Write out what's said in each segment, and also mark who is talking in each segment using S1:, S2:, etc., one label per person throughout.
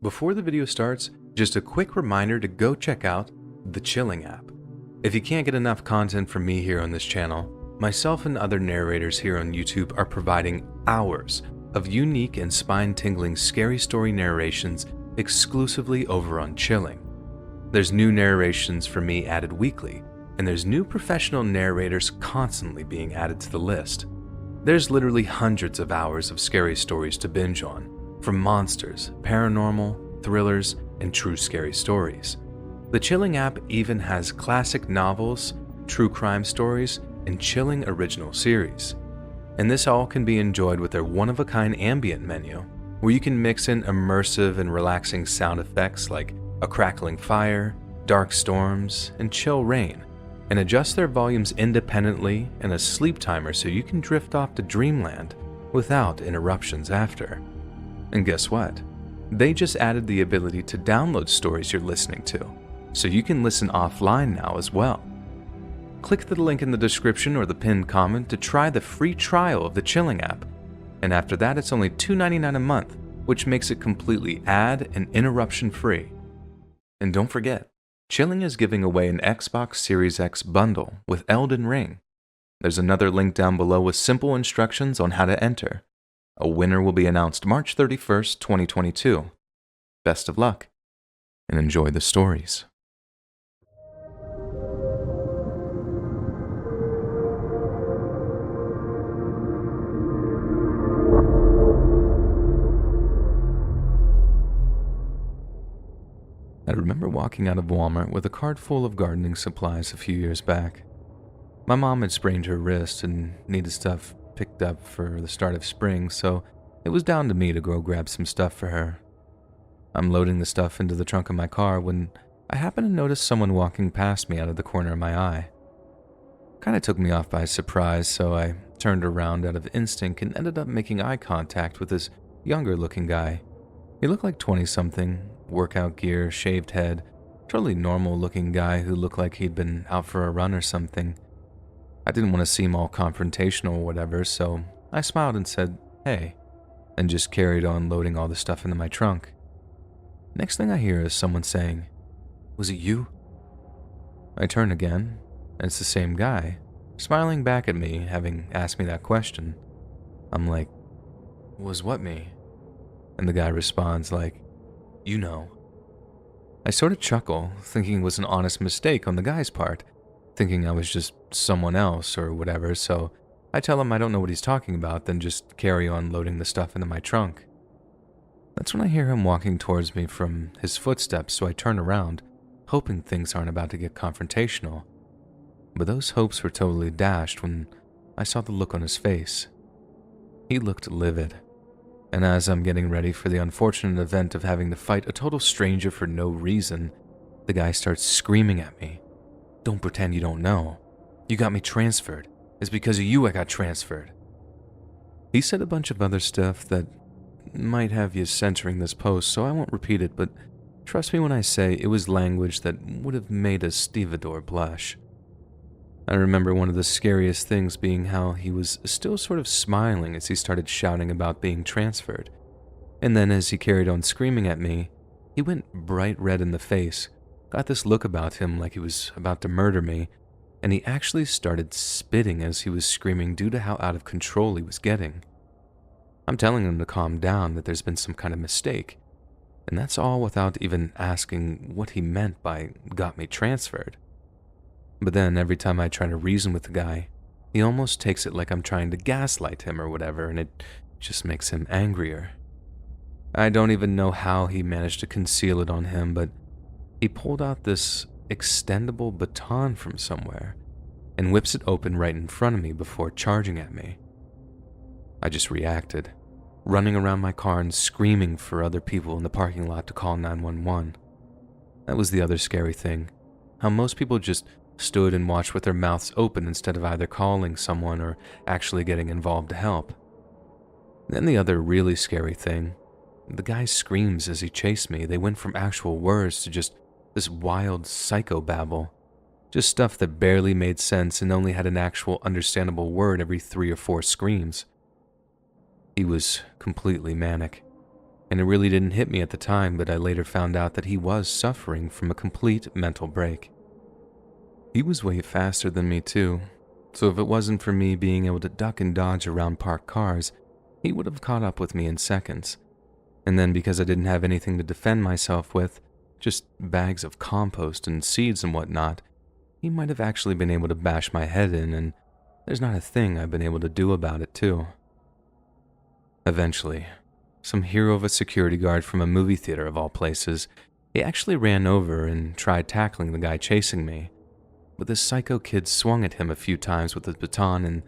S1: Before the video starts, just a quick reminder to go check out the Chilling app. If you can't get enough content from me here on this channel, myself and other narrators here on YouTube are providing hours of unique and spine-tingling scary story narrations exclusively over on Chilling. There's new narrations from me added weekly, and there's new professional narrators constantly being added to the list. There's literally hundreds of hours of scary stories to binge on, from monsters, paranormal, thrillers, and true scary stories. The Chilling app even has classic novels, true crime stories, and chilling original series. And this all can be enjoyed with their one-of-a-kind ambient menu, where you can mix in immersive and relaxing sound effects like a crackling fire, dark storms, and chill rain, and adjust their volumes independently and a sleep timer so you can drift off to dreamland without interruptions after. And guess what? They just added the ability to download stories you're listening to, so you can listen offline now as well. Click the link in the description or the pinned comment to try the free trial of the Chilling app, and after that it's only $2.99 a month, which makes it completely ad and interruption free. And don't forget, Chilling is giving away an Xbox Series X bundle with Elden Ring. There's another link down below with simple instructions on how to enter. A winner will be announced March 31st, 2022. Best of luck, and enjoy the stories. I remember walking out of Walmart with a cart full of gardening supplies a few years back. My mom had sprained her wrist and needed stuff picked up for the start of spring, so it was down to me to go grab some stuff for her. I'm loading the stuff into the trunk of my car when I happen to notice someone walking past me out of the corner of my eye. Kinda took me off by surprise, so I turned around out of instinct and ended up making eye contact with this younger looking guy. He looked like 20-something, workout gear, shaved head, totally normal looking guy who looked like he'd been out for a run or something. I didn't want to seem all confrontational or whatever, so I smiled and said, "Hey," and just carried on loading all the stuff into my trunk. Next thing I hear is someone saying, "Was it you?" I turn again, and it's the same guy, smiling back at me, having asked me that question. I'm like, "Was what me?" And the guy responds like, "You know." I sort of chuckle, thinking it was an honest mistake on the guy's part, thinking I was just someone else or whatever, so I tell him I don't know what he's talking about, then just carry on loading the stuff into my trunk. That's when I hear him walking towards me from his footsteps, so I turn around, hoping things aren't about to get confrontational. But those hopes were totally dashed when I saw the look on his face. He looked livid, and as I'm getting ready for the unfortunate event of having to fight a total stranger for no reason, the guy starts screaming at me. "Don't pretend you don't know. You got me transferred. It's because of you I got transferred." He said a bunch of other stuff that might have you censoring this post, so I won't repeat it, but trust me when I say it was language that would have made a stevedore blush. I remember one of the scariest things being how he was still sort of smiling as he started shouting about being transferred. And then as he carried on screaming at me, he went bright red in the face, got this look about him like he was about to murder me, and he actually started spitting as he was screaming due to how out of control he was getting. I'm telling him to calm down, that there's been some kind of mistake, and that's all without even asking what he meant by "got me transferred." But then every time I try to reason with the guy, he almost takes it like I'm trying to gaslight him or whatever, and it just makes him angrier. I don't even know how he managed to conceal it on him, but he pulled out this extendable baton from somewhere and whips it open right in front of me before charging at me. I just reacted, running around my car and screaming for other people in the parking lot to call 911. That was the other scary thing, how most people just stood and watched with their mouths open instead of either calling someone or actually getting involved to help. Then the other really scary thing, the guy's screams as he chased me, they went from actual words to just this wild psychobabble. Just stuff that barely made sense and only had an actual understandable word every 3 or 4 screams. He was completely manic. and it really didn't hit me at the time, but I later found out that he was suffering from a complete mental break. He was way faster than me too, so if it wasn't for me being able to duck and dodge around parked cars, he would have caught up with me in seconds. And then because I didn't have anything to defend myself with, just bags of compost and seeds and whatnot, he might have actually been able to bash my head in, and there's not a thing I've been able to do about it too. Eventually, some hero of a security guard from a movie theater of all places, he actually ran over and tried tackling the guy chasing me. But this psycho kid swung at him a few times with his baton, and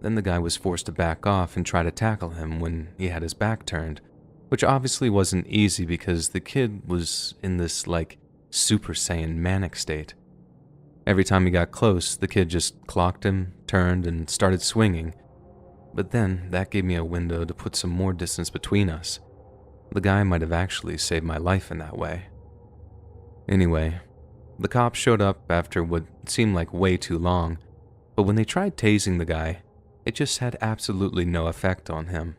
S1: then the guy was forced to back off and try to tackle him when he had his back turned, which obviously wasn't easy because the kid was in this, Super Saiyan manic state. Every time he got close, the kid just clocked him, turned, and started swinging. But then, that gave me a window to put some more distance between us. The guy might have actually saved my life in that way. Anyway, the cops showed up after what seemed like way too long, but when they tried tasing the guy, it just had absolutely no effect on him.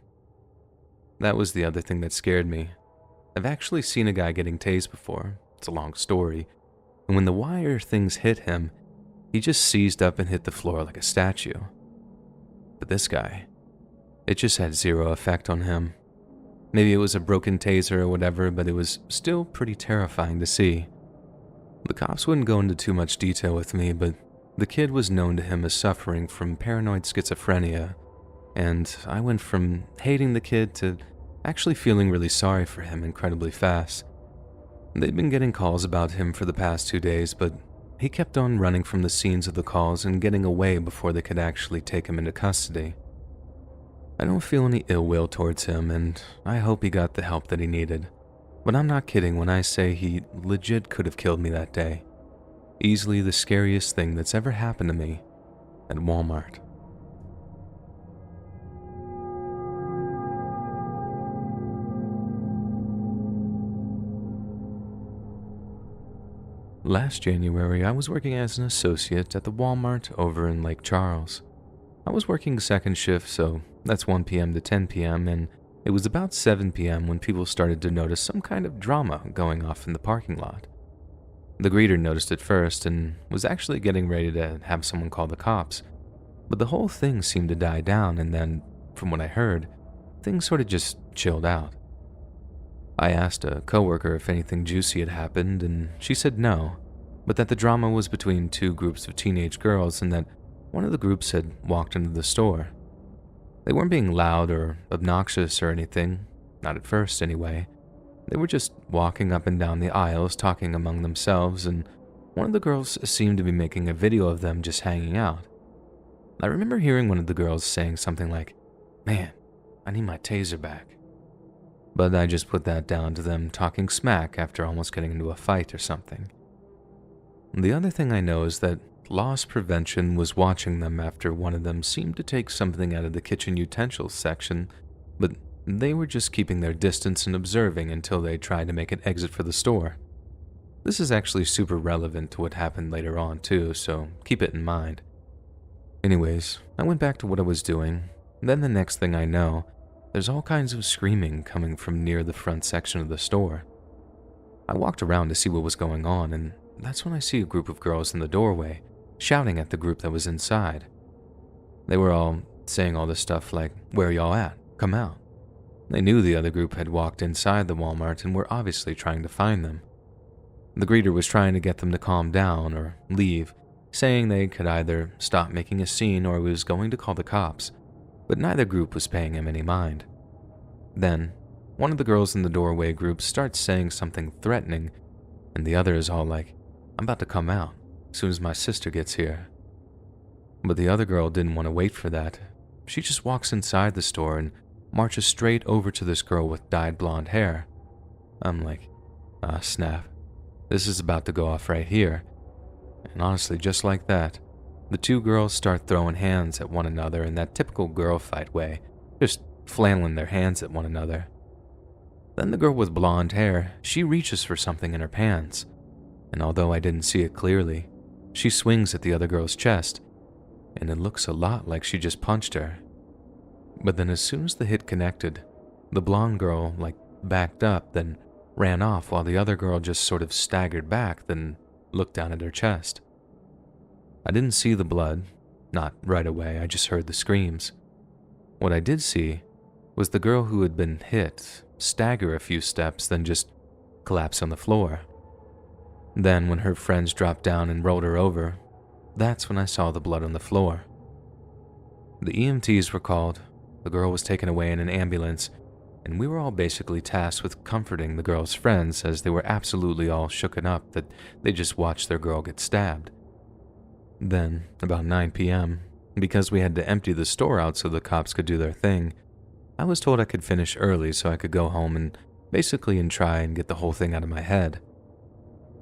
S1: That was the other thing that scared me. I've actually seen a guy getting tased before, it's a long story, and when the wire things hit him, he just seized up and hit the floor like a statue. But this guy, it just had zero effect on him. Maybe it was a broken taser or whatever, but it was still pretty terrifying to see. The cops wouldn't go into too much detail with me, but the kid was known to him as suffering from paranoid schizophrenia, and I went from hating the kid to actually feeling really sorry for him incredibly fast. They'd been getting calls about him for the past 2 days, but he kept on running from the scenes of the calls and getting away before they could actually take him into custody. I don't feel any ill will towards him, and I hope he got the help that he needed. But I'm not kidding when I say he legit could have killed me that day. Easily the scariest thing that's ever happened to me at Walmart. Last January, I was working as an associate at the Walmart over in Lake Charles. I was working second shift, so that's 1 p.m. to 10 p.m., and it was about 7 p.m. when people started to notice some kind of drama going off in the parking lot. The greeter noticed it first and was actually getting ready to have someone call the cops, but the whole thing seemed to die down, and then, from what I heard, things sort of just chilled out. I asked a coworker if anything juicy had happened, and she said no, but that the drama was between two groups of teenage girls and that one of the groups had walked into the store. They weren't being loud or obnoxious or anything, not at first anyway. They were just walking up and down the aisles talking among themselves, and one of the girls seemed to be making a video of them just hanging out. I remember hearing one of the girls saying something like, "Man, I need my taser back." But I just put that down to them talking smack after almost getting into a fight or something. The other thing I know is that loss prevention was watching them after one of them seemed to take something out of the kitchen utensils section, but they were just keeping their distance and observing until they tried to make an exit for the store. This is actually super relevant to what happened later on too, so keep it in mind. Anyways, I went back to what I was doing, then the next thing I know, there's all kinds of screaming coming from near the front section of the store. I walked around to see what was going on, and that's when I see a group of girls in the doorway, shouting at the group that was inside. They were all saying all this stuff like, "Where y'all at? Come out." They knew the other group had walked inside the Walmart and were obviously trying to find them. The greeter was trying to get them to calm down or leave, saying they could either stop making a scene or he was going to call the cops, but neither group was paying him any mind. Then, one of the girls in the doorway group starts saying something threatening, and the other is all like, "I'm about to come out as soon as my sister gets here." But the other girl didn't want to wait for that. She just walks inside the store and marches straight over to this girl with dyed blonde hair. I'm like, snap. This is about to go off right here. And honestly, just like that, the two girls start throwing hands at one another in that typical girl fight way, just flailing their hands at one another. Then the girl with blonde hair, she reaches for something in her pants, and although I didn't see it clearly, she swings at the other girl's chest, and it looks a lot like she just punched her. But then as soon as the hit connected, the blonde girl, backed up, then ran off while the other girl just sort of staggered back, then looked down at her chest. I didn't see the blood, not right away, I just heard the screams. What I did see was the girl who had been hit stagger a few steps, then just collapse on the floor. Then, when her friends dropped down and rolled her over, that's when I saw the blood on the floor. The EMTs were called, the girl was taken away in an ambulance, and we were all basically tasked with comforting the girl's friends as they were absolutely all shooken up that they just watched their girl get stabbed. Then, about 9 p.m., because we had to empty the store out so the cops could do their thing, I was told I could finish early so I could go home and try and get the whole thing out of my head.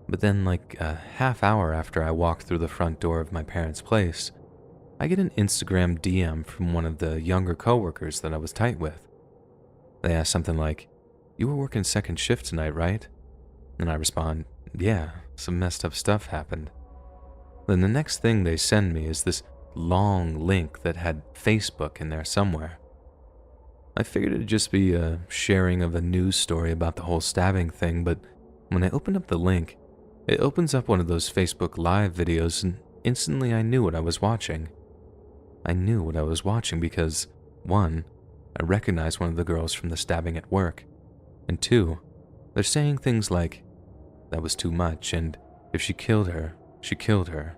S1: But then, like a half hour after I walked through the front door of my parents' place, I get an Instagram DM from one of the younger coworkers that I was tight with. They asked something like, "You were working second shift tonight, right?" And I respond, "Yeah, some messed up stuff happened." Then the next thing they send me is this long link that had Facebook in there somewhere. I figured it'd just be a sharing of a news story about the whole stabbing thing, but when I opened up the link, it opens up one of those Facebook Live videos, and instantly I knew what I was watching. I knew what I was watching because, 1, I recognized one of the girls from the stabbing at work, and 2, they're saying things like, "That was too much," and "If she killed her, she killed her,"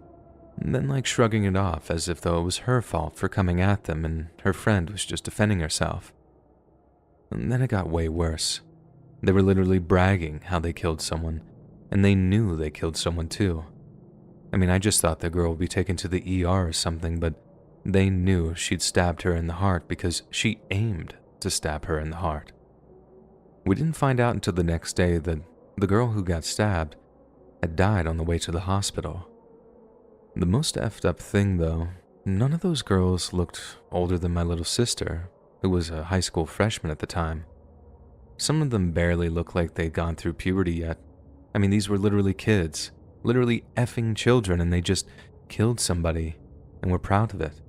S1: and then like shrugging it off as if though it was her fault for coming at them and her friend was just defending herself. And then it got way worse. They were literally bragging how they killed someone, and they knew they killed someone too. I mean, I just thought the girl would be taken to the ER or something, but they knew she'd stabbed her in the heart because she aimed to stab her in the heart. We didn't find out until the next day that the girl who got stabbed had died on the way to the hospital. The most effed up thing though, none of those girls looked older than my little sister, who was a high school freshman at the time. Some of them barely looked like they'd gone through puberty yet. I mean, these were literally kids, literally effing children, and they just killed somebody and were proud of it.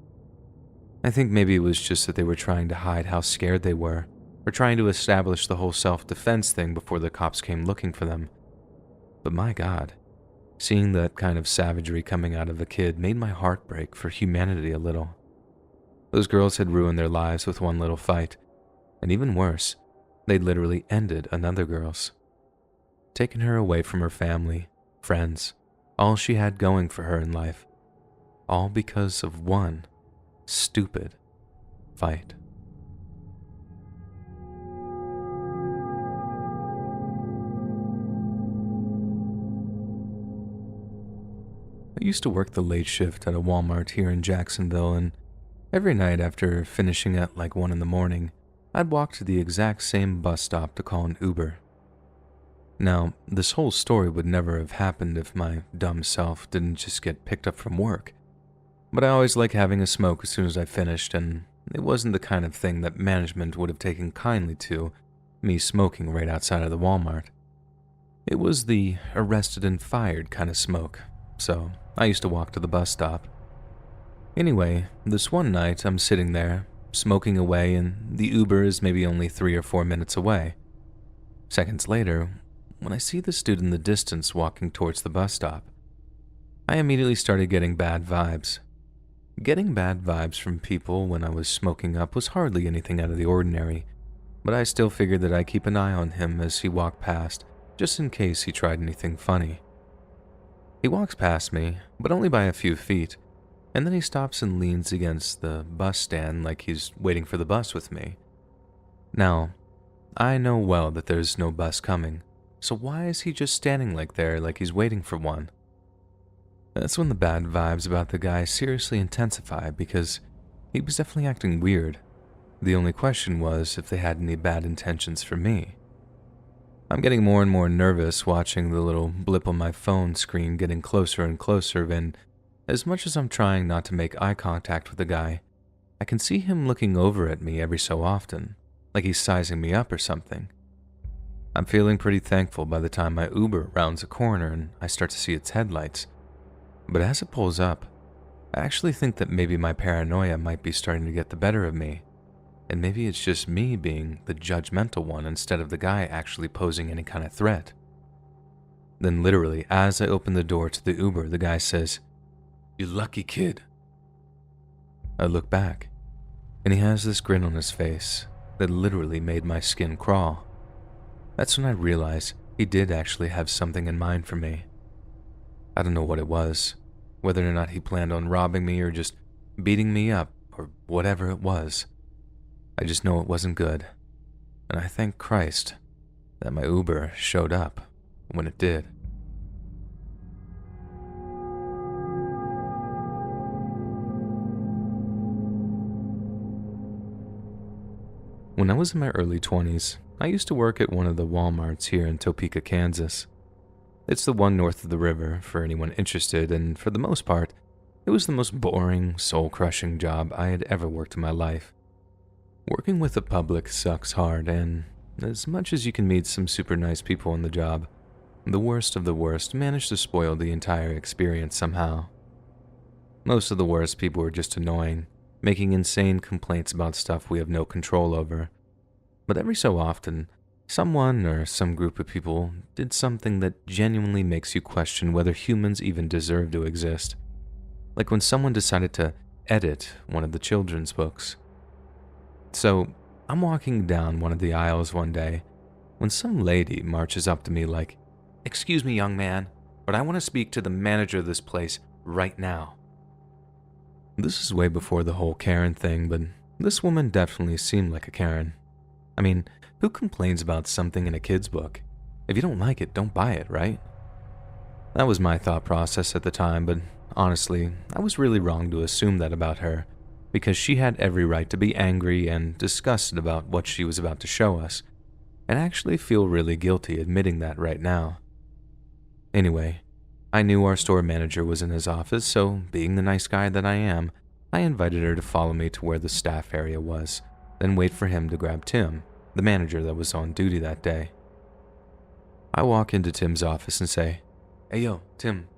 S1: I think maybe it was just that they were trying to hide how scared they were, or trying to establish the whole self-defense thing before the cops came looking for them. But my God, seeing that kind of savagery coming out of a kid made my heart break for humanity a little. Those girls had ruined their lives with one little fight, and even worse, they'd literally ended another girl's. Taken her away from her family, friends, all she had going for her in life, all because of one stupid fight. I used to work the late shift at a Walmart here in Jacksonville, and every night after finishing at like 1 in the morning, I'd walk to the exact same bus stop to call an Uber. Now, this whole story would never have happened if my dumb self didn't just get picked up from work. But I always like having a smoke as soon as I finished, and it wasn't the kind of thing that management would have taken kindly to, me smoking right outside of the Walmart. It was the arrested and fired kind of smoke, so I used to walk to the bus stop. Anyway, this one night I'm sitting there, smoking away, and the Uber is maybe only 3 or 4 minutes away. Seconds later, when I see this dude in the distance walking towards the bus stop, I immediately started getting bad vibes. Getting bad vibes from people when I was smoking up was hardly anything out of the ordinary, but I still figured that I'd keep an eye on him as he walked past, just in case he tried anything funny. He walks past me, but only by a few feet, and then he stops and leans against the bus stand like he's waiting for the bus with me. Now, I know well that there's no bus coming, so why is he just standing like he's waiting for one? That's when the bad vibes about the guy seriously intensify because he was definitely acting weird. The only question was if they had any bad intentions for me. I'm getting more and more nervous watching the little blip on my phone screen getting closer and closer, and as much as I'm trying not to make eye contact with the guy, I can see him looking over at me every so often, like he's sizing me up or something. I'm feeling pretty thankful by the time my Uber rounds a corner and I start to see its headlights. But as it pulls up, I actually think that maybe my paranoia might be starting to get the better of me. And maybe it's just me being the judgmental one instead of the guy actually posing any kind of threat. Then literally, as I open the door to the Uber, the guy says, "You lucky kid." I look back, and he has this grin on his face that literally made my skin crawl. That's when I realized he did actually have something in mind for me. I don't know what it was, whether or not he planned on robbing me or just beating me up or whatever it was. I just know it wasn't good, and I thank Christ that my Uber showed up when it did. When I was in my early 20s, I used to work at one of the Walmarts here in Topeka, Kansas. It's the one north of the river for anyone interested, and for the most part, it was the most boring, soul-crushing job I had ever worked in my life. Working with the public sucks hard, and as much as you can meet some super nice people on the job, the worst of the worst manage to spoil the entire experience somehow. Most of the worst people are just annoying, making insane complaints about stuff we have no control over. But every so often, someone or some group of people did something that genuinely makes you question whether humans even deserve to exist. Like when someone decided to edit one of the children's books. So, I'm walking down one of the aisles one day when some lady marches up to me like, "Excuse me, young man, but I want to speak to the manager of this place right now." This is way before the whole Karen thing, but this woman definitely seemed like a Karen. I mean, who complains about something in a kid's book? If you don't like it, don't buy it, right? That was my thought process at the time, but honestly, I was really wrong to assume that about her, because she had every right to be angry and disgusted about what she was about to show us, and I actually feel really guilty admitting that right now. Anyway, I knew our store manager was in his office, so being the nice guy that I am, I invited her to follow me to where the staff area was, then wait for him to grab Tim, the manager that was on duty that day. I walk into Tim's office and say, "Hey yo, Tim,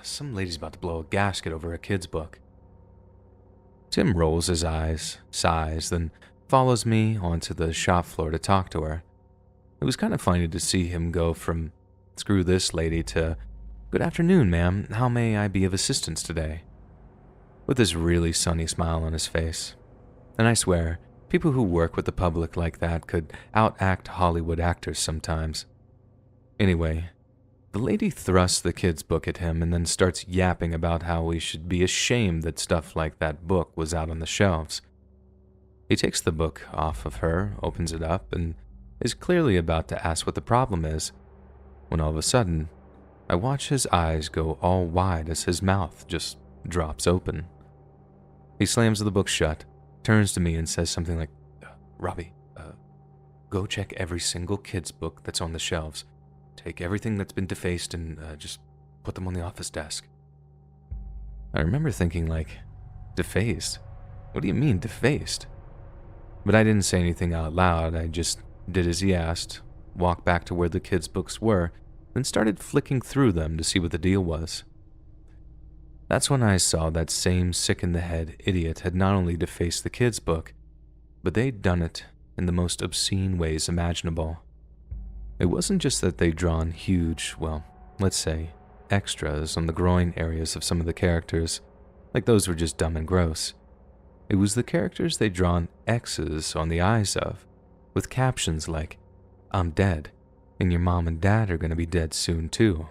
S1: some lady's about to blow a gasket over a kid's book." Tim rolls his eyes, sighs, then follows me onto the shop floor to talk to her. It was kind of funny to see him go from, "Screw this lady," to, "Good afternoon, ma'am, how may I be of assistance today?" With this really sunny smile on his face. And I swear, people who work with the public like that could outact Hollywood actors sometimes. Anyway, the lady thrusts the kid's book at him and then starts yapping about how we should be ashamed that stuff like that book was out on the shelves. He takes the book off of her, opens it up, and is clearly about to ask what the problem is, when all of a sudden, I watch his eyes go all wide as his mouth just drops open. He slams the book shut, turns to me and says something like, "Robbie, go check every single kid's book that's on the shelves. Take everything that's been defaced and just put them on the office desk." I remember thinking like, defaced? What do you mean defaced? But I didn't say anything out loud. I just did as he asked, walked back to where the kids' books were, then started flicking through them to see what the deal was. That's when I saw that same sick-in-the-head idiot had not only defaced the kids' book, but they'd done it in the most obscene ways imaginable. It wasn't just that they'd drawn huge, well, let's say, extras on the groin areas of some of the characters, like those were just dumb and gross. It was the characters they'd drawn X's on the eyes of, with captions like, "I'm dead, and your mom and dad are gonna be dead soon too."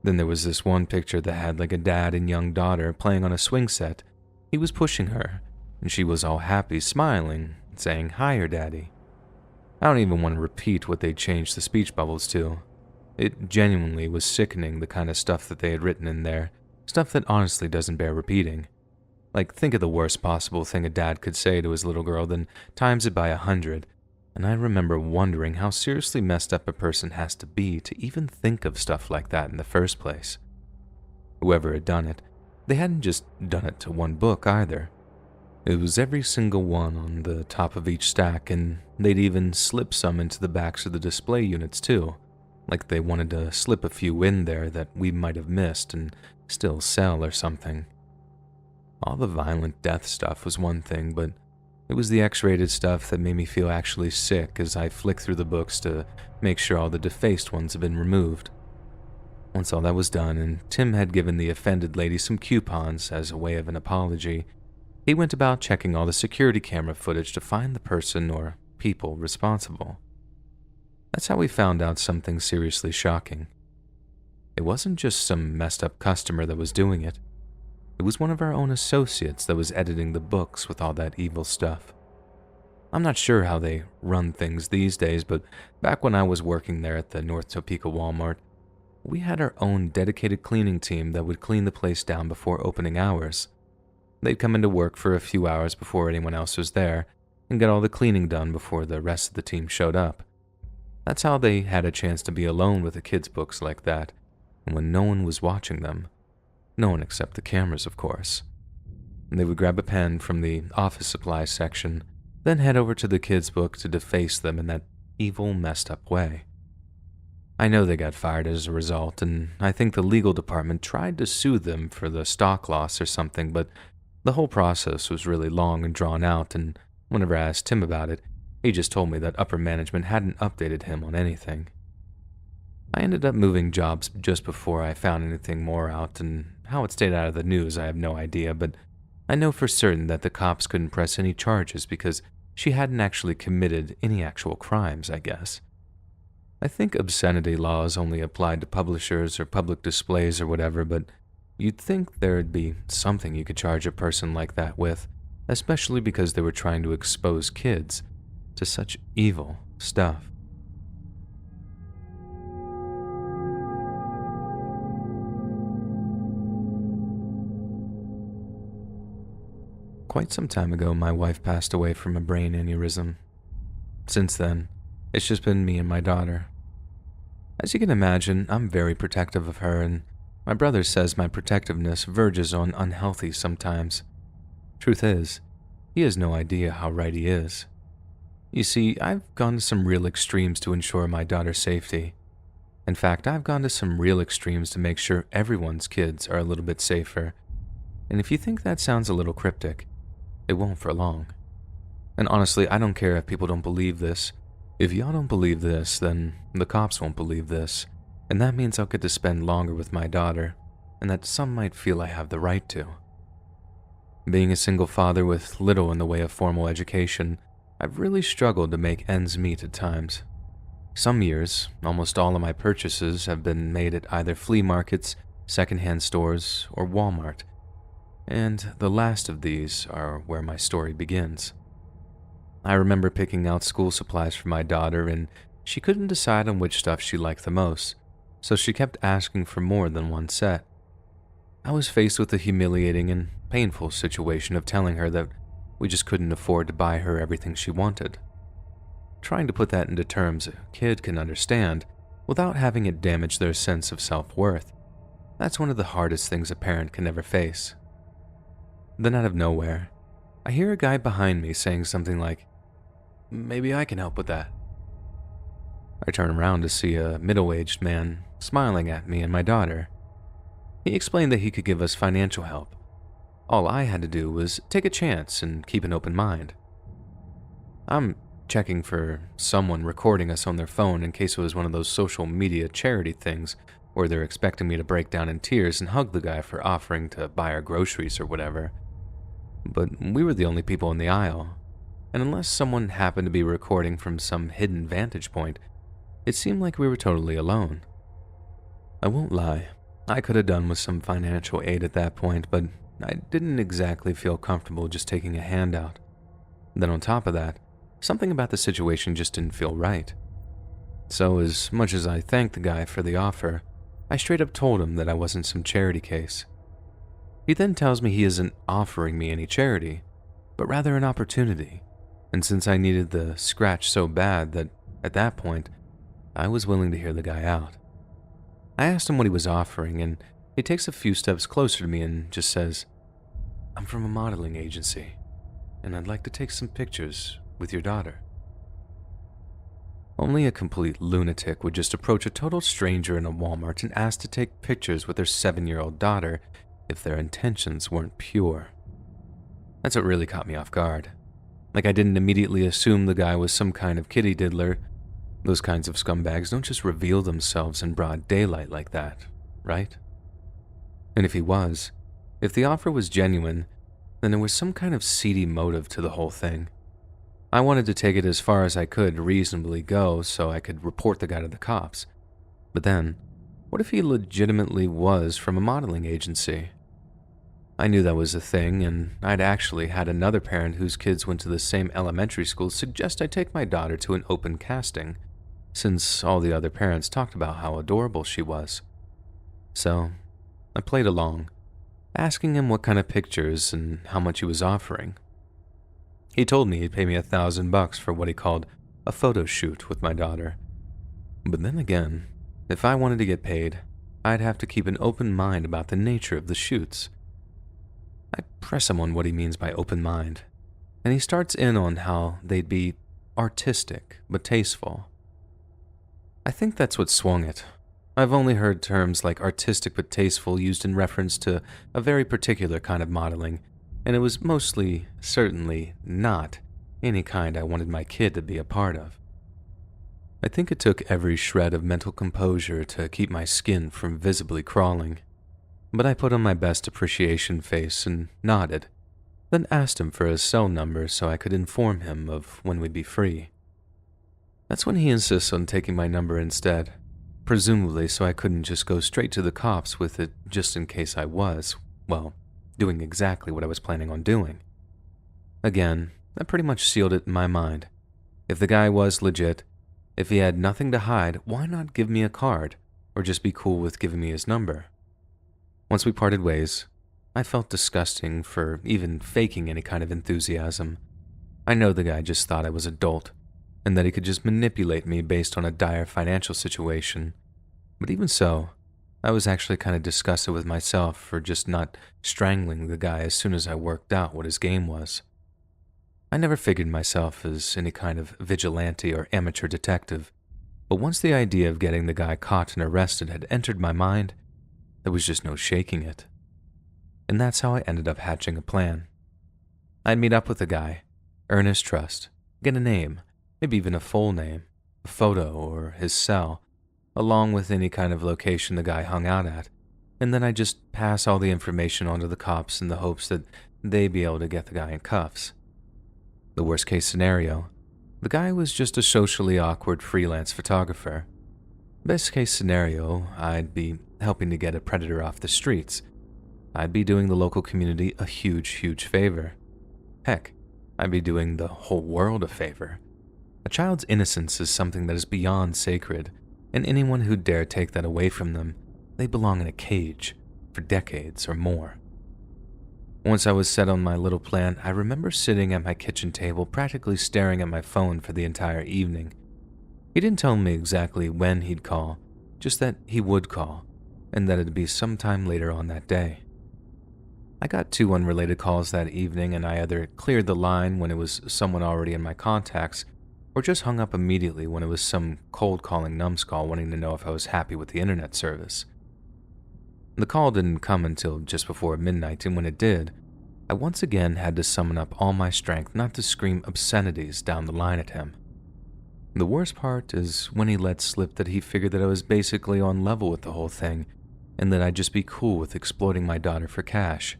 S1: Then there was this one picture that had like a dad and young daughter playing on a swing set. He was pushing her, and she was all happy, smiling, saying, "Hiya, Daddy." I don't even want to repeat what they changed the speech bubbles to. It genuinely was sickening, the kind of stuff that they had written in there, stuff that honestly doesn't bear repeating. Like, think of the worst possible thing a dad could say to his little girl, then times it by 100, and I remember wondering how seriously messed up a person has to be to even think of stuff like that in the first place. Whoever had done it, they hadn't just done it to one book either. It was every single one on the top of each stack, and they'd even slip some into the backs of the display units too, like they wanted to slip a few in there that we might have missed and still sell or something. All the violent death stuff was one thing, but It was the X-rated stuff that made me feel actually sick as I flicked through the books to make sure all the defaced ones had been removed. Once all that was done and Tim had given the offended lady some coupons as a way of an apology, he went about checking all the security camera footage to find the person or people responsible. That's how we found out something seriously shocking. It wasn't just some messed up customer that was doing it. It was one of our own associates that was editing the books with all that evil stuff. I'm not sure how they run things these days, but back when I was working there at the North Topeka Walmart, we had our own dedicated cleaning team that would clean the place down before opening hours. They'd come into work for a few hours before anyone else was there and get all the cleaning done before the rest of the team showed up. That's how they had a chance to be alone with the kids' books like that, and when no one was watching them. No one except the cameras, of course. And they would grab a pen from the office supplies section, then head over to the kids' book to deface them in that evil, messed up way. I know they got fired as a result, and I think the legal department tried to sue them for the stock loss or something, but the whole process was really long and drawn out, and whenever I asked Tim about it, he just told me that upper management hadn't updated him on anything. I ended up moving jobs just before I found anything more out, and how it stayed out of the news I have no idea, but I know for certain that the cops couldn't press any charges because she hadn't actually committed any actual crimes, I guess. I think obscenity laws only applied to publishers or public displays or whatever, but you'd think there'd be something you could charge a person like that with, especially because they were trying to expose kids to such evil stuff. Quite some time ago, my wife passed away from a brain aneurysm. Since then, it's just been me and my daughter. As you can imagine, I'm very protective of her, and my brother says my protectiveness verges on unhealthy sometimes. Truth is, he has no idea how right he is. You see, I've gone to some real extremes to ensure my daughter's safety. In fact, I've gone to some real extremes to make sure everyone's kids are a little bit safer. And if you think that sounds a little cryptic, it won't for long. And honestly, I don't care if people don't believe this. If y'all don't believe this, then the cops won't believe this. And that means I'll get to spend longer with my daughter, and that some might feel I have the right to. Being a single father with little in the way of formal education, I've really struggled to make ends meet at times. Some years, almost all of my purchases have been made at either flea markets, secondhand stores, or Walmart. And the last of these are where my story begins. I remember picking out school supplies for my daughter, and she couldn't decide on which stuff she liked the most, so she kept asking for more than one set. I was faced with the humiliating and painful situation of telling her that we just couldn't afford to buy her everything she wanted. Trying to put that into terms a kid can understand without having it damage their sense of self-worth, that's one of the hardest things a parent can ever face. Then out of nowhere, I hear a guy behind me saying something like, "Maybe I can help with that." I turn around to see a middle-aged man smiling at me and my daughter. He explained that he could give us financial help. All I had to do was take a chance and keep an open mind. I'm checking for someone recording us on their phone in case it was one of those social media charity things where they're expecting me to break down in tears and hug the guy for offering to buy our groceries or whatever. But we were the only people in the aisle, and unless someone happened to be recording from some hidden vantage point, it seemed like we were totally alone. I won't lie, I could have done with some financial aid at that point, but I didn't exactly feel comfortable just taking a handout. Then on top of that, something about the situation just didn't feel right. So as much as I thanked the guy for the offer, I straight up told him that I wasn't some charity case. He then tells me he isn't offering me any charity, but rather an opportunity, and since I needed the scratch so bad that, at that point, I was willing to hear the guy out. I asked him what he was offering, and he takes a few steps closer to me and just says, "I'm from a modeling agency, and I'd like to take some pictures with your daughter." Only a complete lunatic would just approach a total stranger in a Walmart and ask to take pictures with their 7-year-old daughter if their intentions weren't pure. That's what really caught me off guard. Like I didn't immediately assume the guy was some kind of kitty diddler. Those kinds of scumbags don't just reveal themselves in broad daylight like that, right? And if he was, if the offer was genuine, then there was some kind of seedy motive to the whole thing. I wanted to take it as far as I could reasonably go so I could report the guy to the cops. But then, what if he legitimately was from a modeling agency? I knew that was a thing, and I'd actually had another parent whose kids went to the same elementary school suggest I take my daughter to an open casting, since all the other parents talked about how adorable she was. So, I played along, asking him what kind of pictures and how much he was offering. He told me he'd pay me $1,000 for what he called a photo shoot with my daughter. But then again, if I wanted to get paid, I'd have to keep an open mind about the nature of the shoots. I press him on what he means by open mind, and he starts in on how they'd be artistic but tasteful. I think that's what swung it. I've only heard terms like artistic but tasteful used in reference to a very particular kind of modeling, and it was mostly, certainly, not any kind I wanted my kid to be a part of. I think it took every shred of mental composure to keep my skin from visibly crawling, but I put on my best appreciation face and nodded, then asked him for his cell number so I could inform him of when we'd be free. That's when he insists on taking my number instead, presumably so I couldn't just go straight to the cops with it just in case I was, well, doing exactly what I was planning on doing. Again, that pretty much sealed it in my mind. If the guy was legit, if he had nothing to hide, why not give me a card, or just be cool with giving me his number? Once we parted ways, I felt disgusting for even faking any kind of enthusiasm. I know the guy just thought I was a dolt, and that he could just manipulate me based on a dire financial situation. But even so, I was actually kind of disgusted with myself for just not strangling the guy as soon as I worked out what his game was. I never figured myself as any kind of vigilante or amateur detective, but once the idea of getting the guy caught and arrested had entered my mind, there was just no shaking it. And that's how I ended up hatching a plan. I'd meet up with the guy, earn his trust, get a name, maybe even a full name, a photo or his cell, along with any kind of location the guy hung out at, and then I'd just pass all the information on to the cops in the hopes that they'd be able to get the guy in cuffs. The worst case scenario, the guy was just a socially awkward freelance photographer. Best case scenario, I'd be helping to get a predator off the streets. I'd be doing the local community a huge favor. Heck, I'd be doing the whole world a favor. A child's innocence is something that is beyond sacred, and anyone who dare take that away from them, they belong in a cage for decades or more. Once I was set on my little plan, I remember sitting at my kitchen table practically staring at my phone for the entire evening. He didn't tell me exactly when he'd call, just that he would call, and that it'd be sometime later on that day. I got 2 unrelated calls that evening, and I either cleared the line when it was someone already in my contacts, or just hung up immediately when it was some cold-calling numbskull wanting to know if I was happy with the internet service. The call didn't come until just before midnight, and when it did, I once again had to summon up all my strength not to scream obscenities down the line at him. The worst part is when he let slip that he figured that I was basically on level with the whole thing, and that I'd just be cool with exploiting my daughter for cash.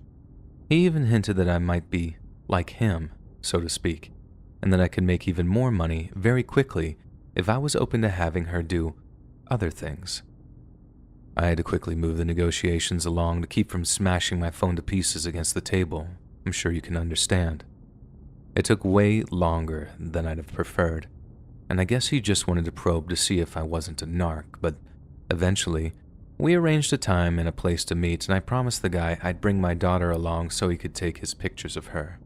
S1: He even hinted that I might be like him, so to speak, and that I could make even more money very quickly if I was open to having her do other things. I had to quickly move the negotiations along to keep from smashing my phone to pieces against the table. I'm sure you can understand. It took way longer than I'd have preferred, and I guess he just wanted to probe to see if I wasn't a narc, but eventually, we arranged a time and a place to meet, and I promised the guy I'd bring my daughter along so he could take his pictures of her.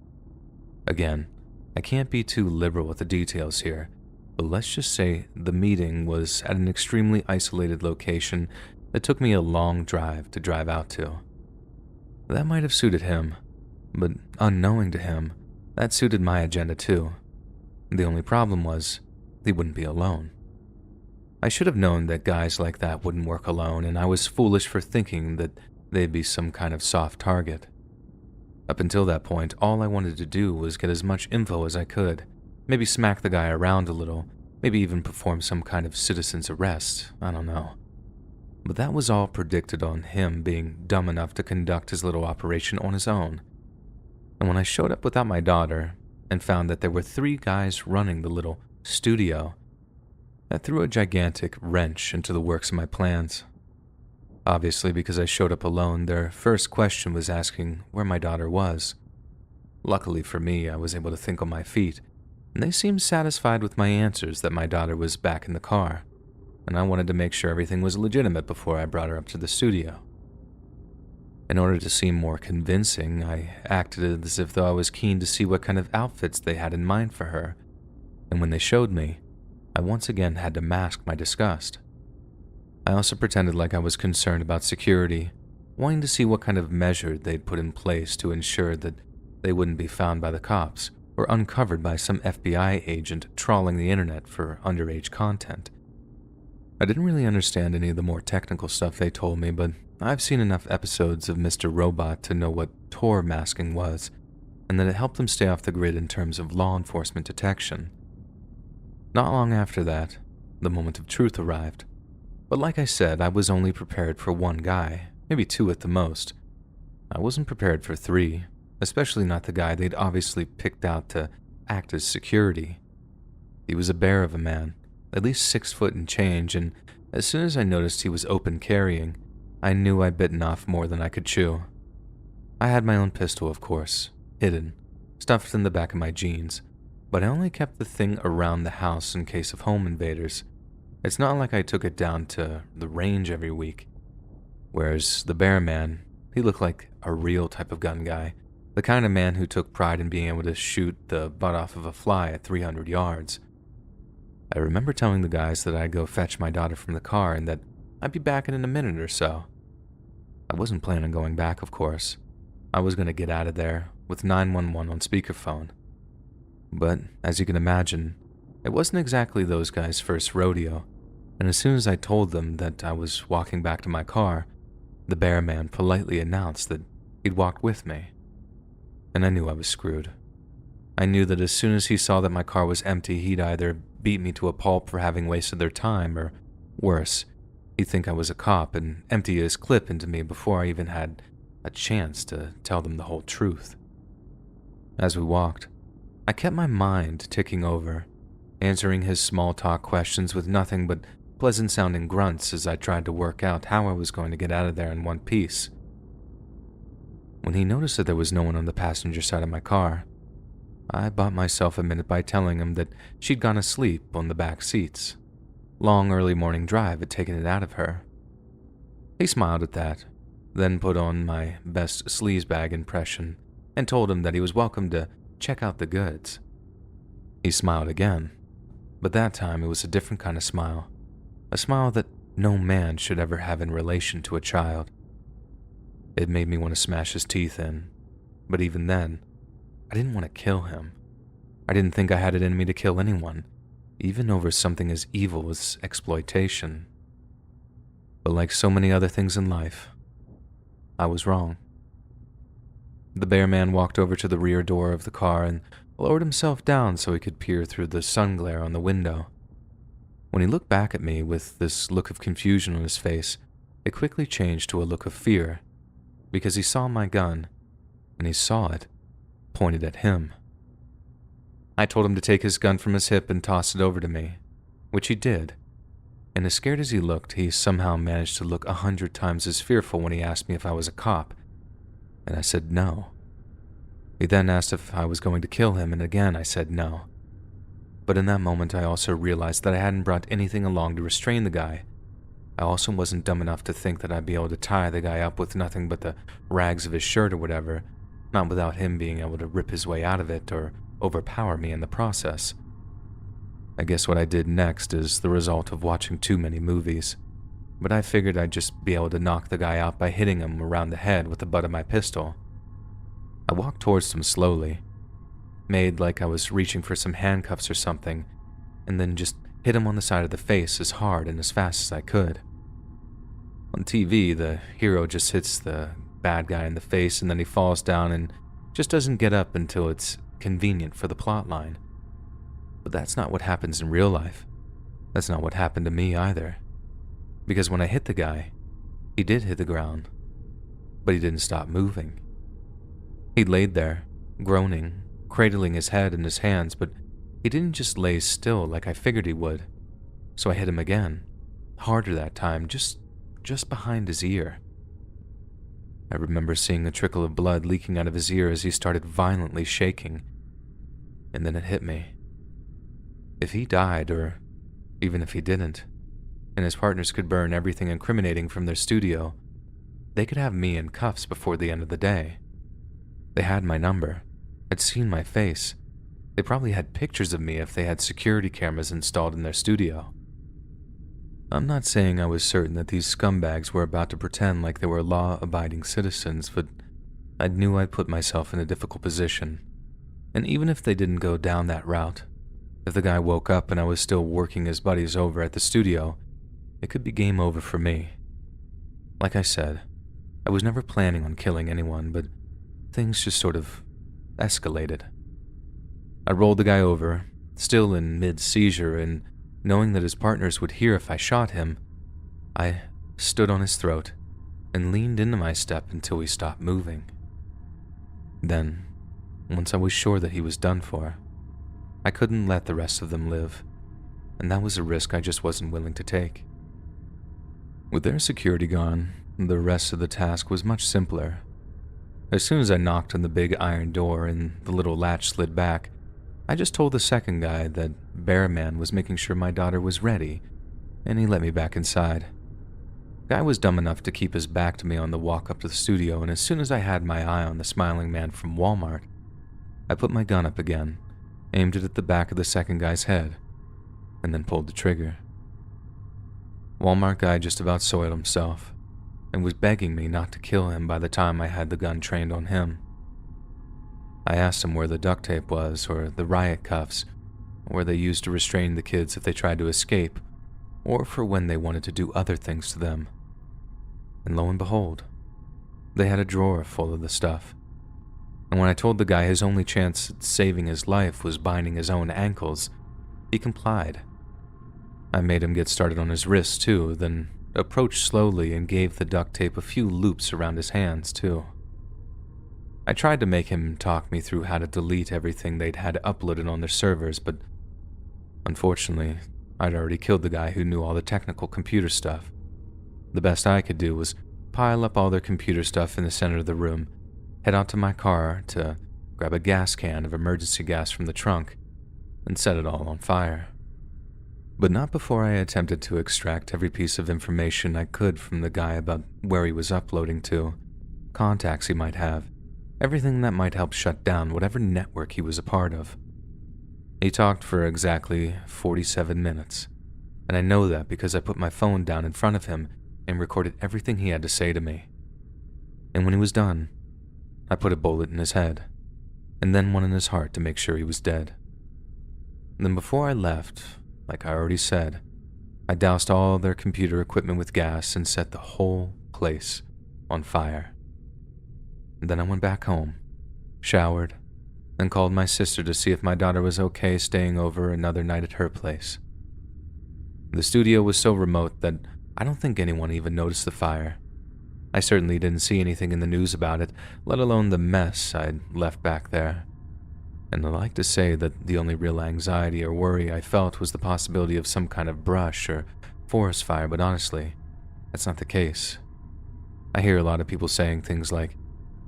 S1: Again, I can't be too liberal with the details here, but let's just say the meeting was at an extremely isolated location that took me a long drive to drive out to. That might have suited him, but unknowing to him, that suited my agenda too. The only problem was, he wouldn't be alone. I should have known that guys like that wouldn't work alone, and I was foolish for thinking that they'd be some kind of soft target. Up until that point, all I wanted to do was get as much info as I could, maybe smack the guy around a little, maybe even perform some kind of citizen's arrest, I don't know. But that was all predicted on him being dumb enough to conduct his little operation on his own. And when I showed up without my daughter and found that there were 3 guys running the little studio, that threw a gigantic wrench into the works of my plans. Obviously, because I showed up alone, their first question was asking where my daughter was. Luckily for me, I was able to think on my feet, and they seemed satisfied with my answers that my daughter was back in the car, and I wanted to make sure everything was legitimate before I brought her up to the studio. In order to seem more convincing, I acted as if though I was keen to see what kind of outfits they had in mind for her, and when they showed me, I once again had to mask my disgust. I also pretended like I was concerned about security, wanting to see what kind of measure they'd put in place to ensure that they wouldn't be found by the cops or uncovered by some FBI agent trawling the internet for underage content. I didn't really understand any of the more technical stuff they told me, but I've seen enough episodes of Mr. Robot to know what Tor masking was, and that it helped them stay off the grid in terms of law enforcement detection. Not long after that, the moment of truth arrived. But like I said, I was only prepared for 1 guy, maybe 2 at the most. I wasn't prepared for 3, especially not the guy they'd obviously picked out to act as security. He was a bear of a man, at least 6 foot and change, and as soon as I noticed he was open carrying, I knew I'd bitten off more than I could chew. I had my own pistol, of course, hidden, stuffed in the back of my jeans, but I only kept the thing around the house in case of home invaders. It's not like I took it down to the range every week. Whereas the bear man, he looked like a real type of gun guy, the kind of man who took pride in being able to shoot the butt off of a fly at 300 yards. I remember telling the guys that I'd go fetch my daughter from the car and that I'd be back in a minute or so. I wasn't planning on going back, of course. I was going to get out of there with 911 on speakerphone. But as you can imagine, it wasn't exactly those guys' first rodeo, and as soon as I told them that I was walking back to my car, the bear man politely announced that he'd walked with me. And I knew I was screwed. I knew that as soon as he saw that my car was empty, he'd either beat me to a pulp for having wasted their time, or worse, he'd think I was a cop and empty his clip into me before I even had a chance to tell them the whole truth. As we walked, I kept my mind ticking over, answering his small talk questions with nothing but pleasant-sounding grunts as I tried to work out how I was going to get out of there in one piece. When he noticed that there was no one on the passenger side of my car, I bought myself a minute by telling him that she'd gone asleep on the back seats. Long early morning drive had taken it out of her. He smiled at that, then put on my best sleazebag impression and told him that he was welcome to check out the goods. He smiled again, but that time it was a different kind of smile, a smile that no man should ever have in relation to a child. It made me want to smash his teeth in, but even then, I didn't want to kill him. I didn't think I had it in me to kill anyone, even over something as evil as exploitation. But like so many other things in life, I was wrong. The bear man walked over to the rear door of the car and lowered himself down so he could peer through the sun glare on the window. When he looked back at me with this look of confusion on his face, it quickly changed to a look of fear, because he saw my gun, and he saw it pointed at him. I told him to take his gun from his hip and toss it over to me, which he did, and as scared as he looked, he somehow managed to look 100 times as fearful when he asked me if I was a cop, and I said no. He then asked if I was going to kill him, and again I said no. But in that moment, I also realized that I hadn't brought anything along to restrain the guy. I also wasn't dumb enough to think that I'd be able to tie the guy up with nothing but the rags of his shirt or whatever, not without him being able to rip his way out of it or overpower me in the process. I guess what I did next is the result of watching too many movies, but I figured I'd just be able to knock the guy out by hitting him around the head with the butt of my pistol. I walked towards him slowly, made like I was reaching for some handcuffs or something, and then just hit him on the side of the face as hard and as fast as I could. On TV, the hero just hits the bad guy in the face and then he falls down and just doesn't get up until it's convenient for the plotline. But that's not what happens in real life. That's not what happened to me either. Because when I hit the guy, he did hit the ground, but he didn't stop moving. He laid there, groaning, cradling his head in his hands, but he didn't just lay still like I figured he would. So I hit him again, harder that time, just behind his ear. I remember seeing a trickle of blood leaking out of his ear as he started violently shaking. And then it hit me. If he died, or even if he didn't, and his partners could burn everything incriminating from their studio, they could have me in cuffs before the end of the day. They had my number, had seen my face. They probably had pictures of me if they had security cameras installed in their studio. I'm not saying I was certain that these scumbags were about to pretend like they were law-abiding citizens, but I knew I'd put myself in a difficult position. And even if they didn't go down that route, if the guy woke up and I was still working his buddies over at the studio, it could be game over for me. Like I said, I was never planning on killing anyone, but things just sort of escalated. I rolled the guy over, still in mid-seizure, and knowing that his partners would hear if I shot him, I stood on his throat and leaned into my step until he stopped moving. Then, once I was sure that he was done for, I couldn't let the rest of them live, and that was a risk I just wasn't willing to take. With their security gone, the rest of the task was much simpler. As soon as I knocked on the big iron door and the little latch slid back, I just told the second guy that Bearman was making sure my daughter was ready, and he let me back inside. Guy was dumb enough to keep his back to me on the walk up to the studio, and as soon as I had my eye on the smiling man from Walmart, I put my gun up again, aimed it at the back of the second guy's head, and then pulled the trigger. Walmart guy just about soiled himself, and was begging me not to kill him by the time I had the gun trained on him. I asked him where the duct tape was, or the riot cuffs, or where they used to restrain the kids if they tried to escape, or for when they wanted to do other things to them. And lo and behold, they had a drawer full of the stuff. And when I told the guy his only chance at saving his life was binding his own ankles, he complied. I made him get started on his wrists too, then approached slowly and gave the duct tape a few loops around his hands too. I tried to make him talk me through how to delete everything they'd had uploaded on their servers, but unfortunately, I'd already killed the guy who knew all the technical computer stuff. The best I could do was pile up all their computer stuff in the center of the room, head out to my car to grab a gas can of emergency gas from the trunk, and set it all on fire. But not before I attempted to extract every piece of information I could from the guy about where he was uploading to, contacts he might have, everything that might help shut down whatever network he was a part of. He talked for exactly 47 minutes, and I know that because I put my phone down in front of him and recorded everything he had to say to me. And when he was done, I put a bullet in his head, and then one in his heart to make sure he was dead. Then before I left, like I already said, I doused all their computer equipment with gas and set the whole place on fire. And then I went back home, showered, and called my sister to see if my daughter was okay staying over another night at her place. The studio was so remote that I don't think anyone even noticed the fire. I certainly didn't see anything in the news about it, let alone the mess I'd left back there. And I like to say that the only real anxiety or worry I felt was the possibility of some kind of brush or forest fire, but honestly, that's not the case. I hear a lot of people saying things like,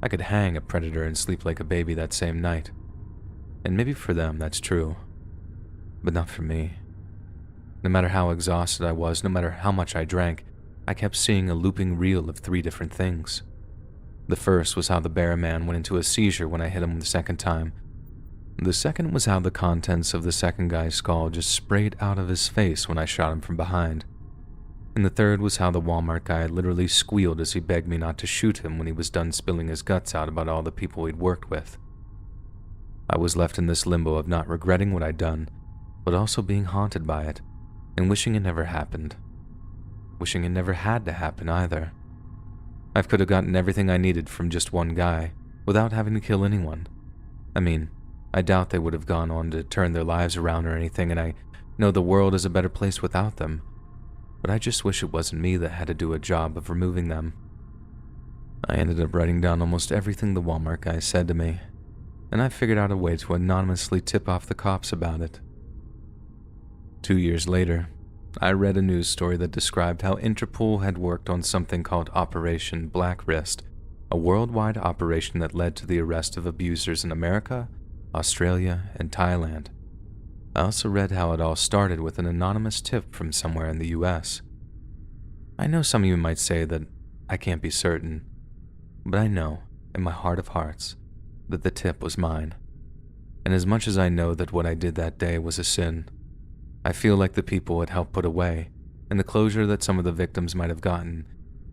S1: I could hang a predator and sleep like a baby that same night. And maybe for them that's true, but not for me. No matter how exhausted I was, no matter how much I drank, I kept seeing a looping reel of 3 different things. The first was how the bear man went into a seizure when I hit him the second time. The second was how the contents of the second guy's skull just sprayed out of his face when I shot him from behind. And the third was how the Walmart guy literally squealed as he begged me not to shoot him when he was done spilling his guts out about all the people he'd worked with. I was left in this limbo of not regretting what I'd done, but also being haunted by it, and wishing it never happened. Wishing it never had to happen either. I could have gotten everything I needed from just one guy, without having to kill anyone. I mean, I doubt they would have gone on to turn their lives around or anything, and I know the world is a better place without them, but I just wish it wasn't me that had to do a job of removing them. I ended up writing down almost everything the Walmart guy said to me, and I figured out a way to anonymously tip off the cops about it. 2 years later, I read a news story that described how Interpol had worked on something called Operation Black Wrist, a worldwide operation that led to the arrest of abusers in America, Australia, and Thailand. I also read how it all started with an anonymous tip from somewhere in the US. I know some of you might say that I can't be certain, but I know, in my heart of hearts, that the tip was mine. And as much as I know that what I did that day was a sin, I feel like the people it helped put away, and the closure that some of the victims might have gotten,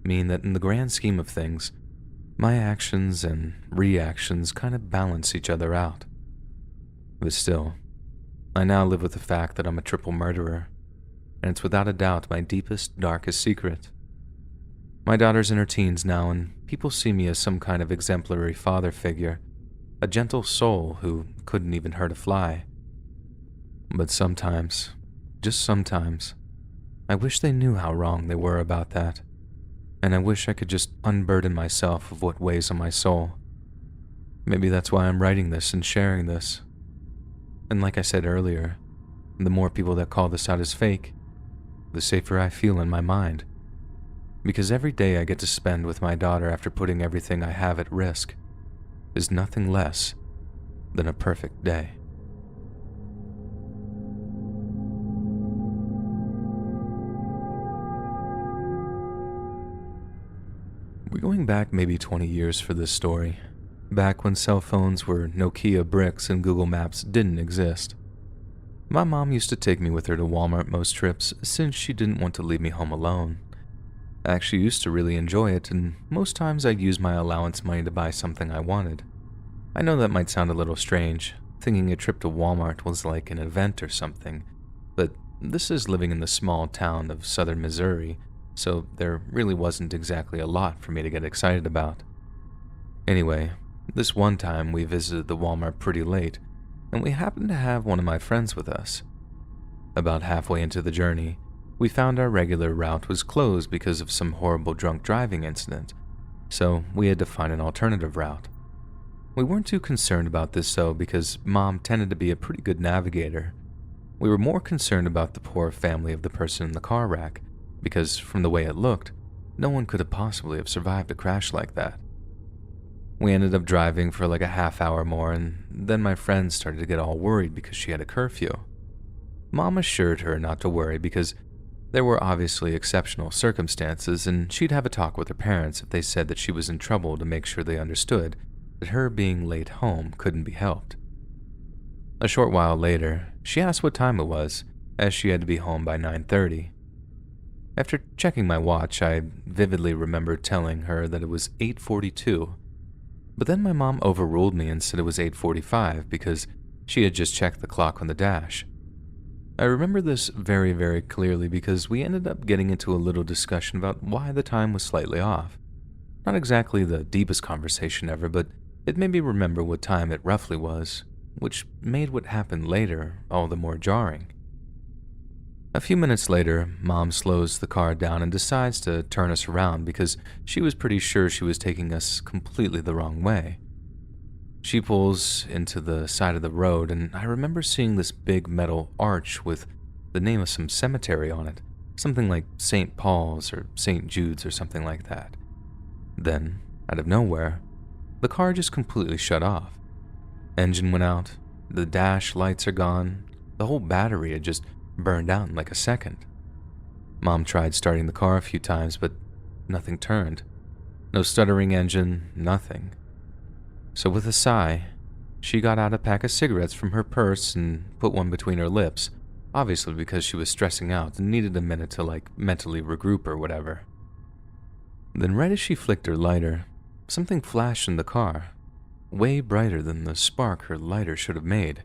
S1: mean that in the grand scheme of things, my actions and reactions kind of balance each other out. But still, I now live with the fact that I'm a triple murderer, and it's without a doubt my deepest, darkest secret. My daughter's in her teens now, and people see me as some kind of exemplary father figure, a gentle soul who couldn't even hurt a fly. But sometimes, just sometimes, I wish they knew how wrong they were about that, and I wish I could just unburden myself of what weighs on my soul. Maybe that's why I'm writing this and sharing this. And like I said earlier, the more people that call this out as fake, the safer I feel in my mind. Because every day I get to spend with my daughter after putting everything I have at risk is nothing less than a perfect day. We're going back maybe 20 years for this story, back when cell phones were Nokia bricks and Google Maps didn't exist. My mom used to take me with her to Walmart most trips since she didn't want to leave me home alone. I actually used to really enjoy it, and most times I'd use my allowance money to buy something I wanted. I know that might sound a little strange, thinking a trip to Walmart was like an event or something, but this is living in the small town of southern Missouri, so there really wasn't exactly a lot for me to get excited about. Anyway, this one time we visited the Walmart pretty late, and we happened to have one of my friends with us. About halfway into the journey, we found our regular route was closed because of some horrible drunk driving incident, so we had to find an alternative route. We weren't too concerned about this though, because Mom tended to be a pretty good navigator. We were more concerned about the poor family of the person in the car wreck, because from the way it looked, no one could have possibly have survived a crash like that. We ended up driving for like a half hour more, and then my friend started to get all worried because she had a curfew. Mom assured her not to worry because there were obviously exceptional circumstances, and she'd have a talk with her parents if they said that she was in trouble to make sure they understood that her being late home couldn't be helped. A short while later, she asked what time it was, as she had to be home by 9:30. After checking my watch, I vividly remembered telling her that it was 8:42, but then my mom overruled me and said it was 8:45 because she had just checked the clock on the dash. I remember this very, very clearly because we ended up getting into a little discussion about why the time was slightly off. Not exactly the deepest conversation ever, but it made me remember what time it roughly was, which made what happened later all the more jarring. A few minutes later, Mom slows the car down and decides to turn us around because she was pretty sure she was taking us completely the wrong way. She pulls into the side of the road, and I remember seeing this big metal arch with the name of some cemetery on it, something like St. Paul's or St. Jude's or something like that. Then, out of nowhere, the car just completely shut off. Engine went out, the dash lights are gone, the whole battery had just burned out in like a second. Mom tried starting the car a few times, but nothing turned. No stuttering engine, nothing. So with a sigh, she got out a pack of cigarettes from her purse and put one between her lips, obviously because she was stressing out and needed a minute to mentally regroup or whatever. Then right as she flicked her lighter, something flashed in the car, way brighter than the spark her lighter should have made.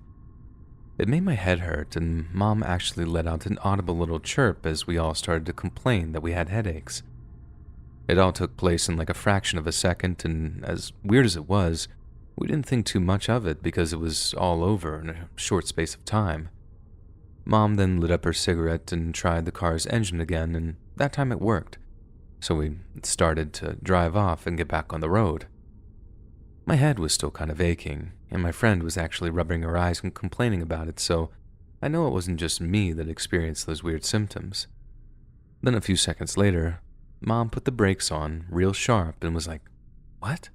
S1: It made my head hurt, and Mom actually let out an audible little chirp as we all started to complain that we had headaches. It all took place in like a fraction of a second, and as weird as it was, we didn't think too much of it because it was all over in a short space of time. Mom then lit up her cigarette and tried the car's engine again, and that time it worked, so we started to drive off and get back on the road. My head was still kind of aching, and my friend was actually rubbing her eyes and complaining about it, so I know it wasn't just me that experienced those weird symptoms. Then a few seconds later, Mom put the brakes on real sharp and was like, "What?"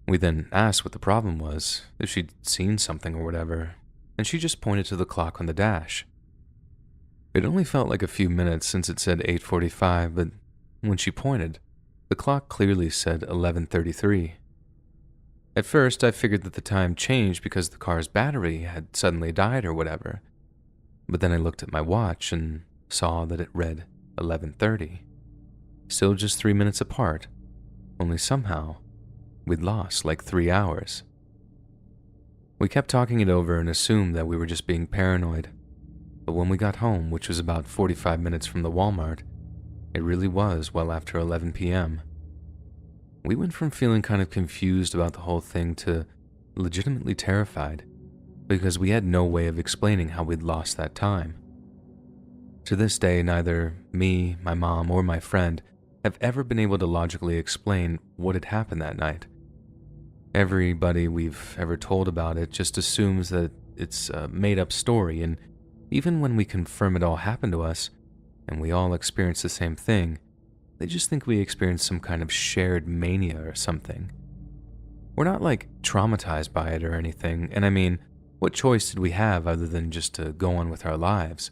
S1: We then asked what the problem was, if she'd seen something or whatever, and she just pointed to the clock on the dash. It only felt like a few minutes since it said 8:45, but when she pointed, the clock clearly said 11:33. At first, I figured that the time changed because the car's battery had suddenly died or whatever, but then I looked at my watch and saw that it read 11:30. Still just 3 minutes apart, only somehow we'd lost like 3 hours. We kept talking it over and assumed that we were just being paranoid, but when we got home, which was about 45 minutes from the Walmart, it really was well after 11 p.m. We went from feeling kind of confused about the whole thing to legitimately terrified, because we had no way of explaining how we'd lost that time. To this day, neither me, my mom, or my friend have ever been able to logically explain what had happened that night. Everybody we've ever told about it just assumes that it's a made-up story, and even when we confirm it all happened to us, and we all experience the same thing, they just think we experienced some kind of shared mania or something. We're not like traumatized by it or anything, and I mean, what choice did we have other than just to go on with our lives?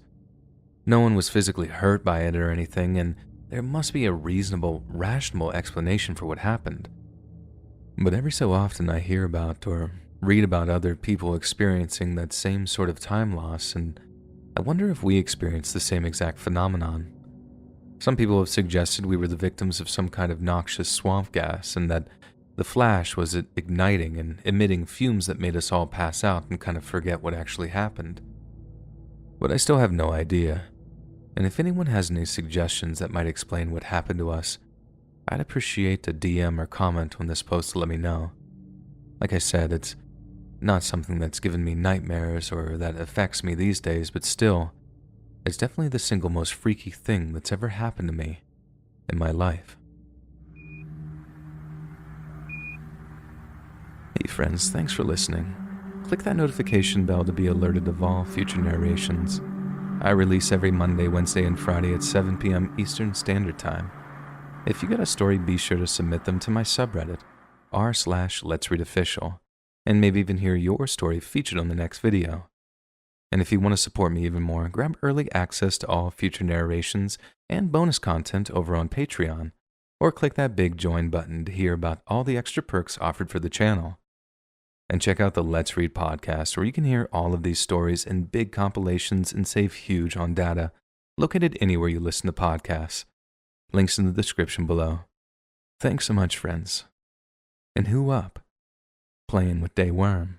S1: No one was physically hurt by it or anything, and there must be a reasonable, rational explanation for what happened. But every so often I hear about or read about other people experiencing that same sort of time loss, and I wonder if we experienced the same exact phenomenon. Some people have suggested we were the victims of some kind of noxious swamp gas, and that the flash was igniting and emitting fumes that made us all pass out and kind of forget what actually happened. But I still have no idea, and if anyone has any suggestions that might explain what happened to us, I'd appreciate a DM or comment on this post to let me know. Like I said, it's not something that's given me nightmares or that affects me these days, but still, it's definitely the single most freaky thing that's ever happened to me in my life. Hey friends, thanks for listening. Click that notification bell to be alerted of all future narrations. I release every Monday, Wednesday, and Friday at 7 p.m. Eastern Standard Time. If you got a story, be sure to submit them to my subreddit, r/Let'sReadOfficial, and maybe even hear your story featured on the next video. And if you want to support me even more, grab early access to all future narrations and bonus content over on Patreon, or click that big join button to hear about all the extra perks offered for the channel. And check out the Let's Read podcast, where you can hear all of these stories in big compilations and save huge on data, located anywhere you listen to podcasts. Links in the description below. Thanks so much, friends. And who up? Playing with Day Worm.